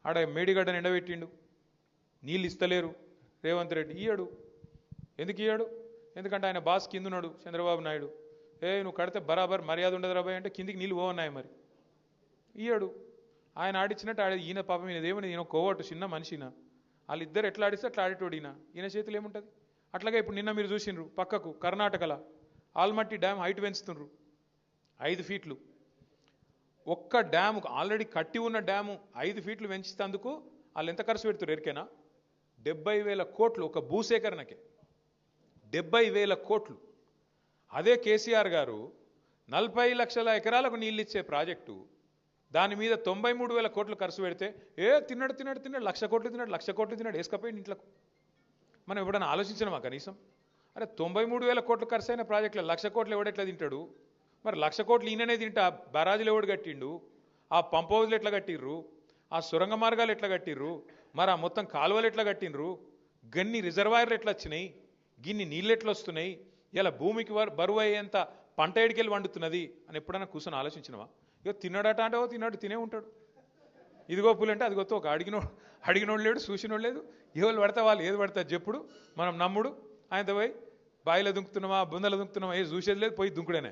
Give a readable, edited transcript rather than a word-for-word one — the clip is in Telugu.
ఆడ మేడిగడ్డను ఎండబెట్టిండు, నీళ్ళు ఇస్తలేరు రేవంత్ రెడ్డి. ఇయ్యడు. ఎందుకు ఇయ్యడు? ఎందుకంటే ఆయన బాస్ కింద ఉన్నాడు చంద్రబాబు నాయుడు. నువ్వు కడితే బరాబర్ మర్యాద ఉండదు రాబాయ్ అంటే కిందికి నీళ్ళు పోవన్నాయి. మరి ఇయ్యడు. ఆయన ఆడిచ్చినట్టు ఈయన పాపం ఈయనదేమని ఈయన కోవట్టు చిన్న మనిషిన. వాళ్ళిద్దరు ఎట్లా ఆడిస్తే అట్లా ఆడేటోడు ఈయన చేతులు ఏముంటుంది. అట్లాగే ఇప్పుడు నిన్న మీరు చూసిండ్రు పక్కకు కర్ణాటకలో ఆల్మట్టి డ్యామ్ హైట్ పెంచుతుండ్రు 5 ఫీట్లు. ఒక్క డ్యాము ఆల్రెడీ కట్టి ఉన్న డ్యాము 5 ఫీట్లు పెంచుతందుకు వాళ్ళు ఎంత ఖర్చు పెడుతున్నారు ఎరికేనా? 70,000 కోట్లు ఒక భూసేకరణకే. 70,000 కోట్లు. అదే కేసీఆర్ గారు 40 లక్షల ఎకరాలకు నీళ్ళు ఇచ్చే ప్రాజెక్టు దాని మీద 93,000 కోట్లు ఖర్చు పెడితే తిన్నాడు 1,00,000 కోట్లు తిన్నాడు 1,00,000 కోట్లు తిన్నాడు వేసుకపోయింది ఇంట్లోకి. మనం ఎప్పుడైనా ఆలోచించినామా కనీసం? అరే 93,000 కోట్లు ఖర్చు అయిన ప్రాజెక్టులో 1,00,000 కోట్లు ఎవడెట్లా తింటాడు? మరి 1,00,000 కోట్లు ఈయననే తింటా బరాజులు ఎవడు కట్టిండు? ఆ పంప్ హౌజ్లు ఎట్లా కట్టిర్రు? ఆ సొరంగ మార్గాలు ఎట్లా కట్టిర్రు? మరి ఆ మొత్తం కాలువలు ఎట్లా కట్టిండ్రు? గన్ని రిజర్వాయర్లు ఎట్లా వచ్చినాయి? గిన్ని నీళ్ళు ఎట్లా వస్తున్నాయి? ఇలా భూమికి బరువు అయ్యేంత పంట ఎడికెళ్ళి వండుతున్నది అని ఎప్పుడైనా కూర్చొని ఆలోచించినవా? ఇక తిన్నాడట అంటే తిన్నాడు తినే ఉంటాడు. ఇదిగో పులంటే అదిగొత్తో ఒక అడిగినోడు లేడు, చూసినోడు లేదు. ఎవరు పడతా వాళ్ళు ఏది పడతారు చెప్పుడు, మనం నమ్ముడు. ఆయనతో పోయి బాయిలో దుంకుతున్నామా బుందలో దుంకుతున్నామా చూసేది లేదు, పోయి దుంకుడేనే.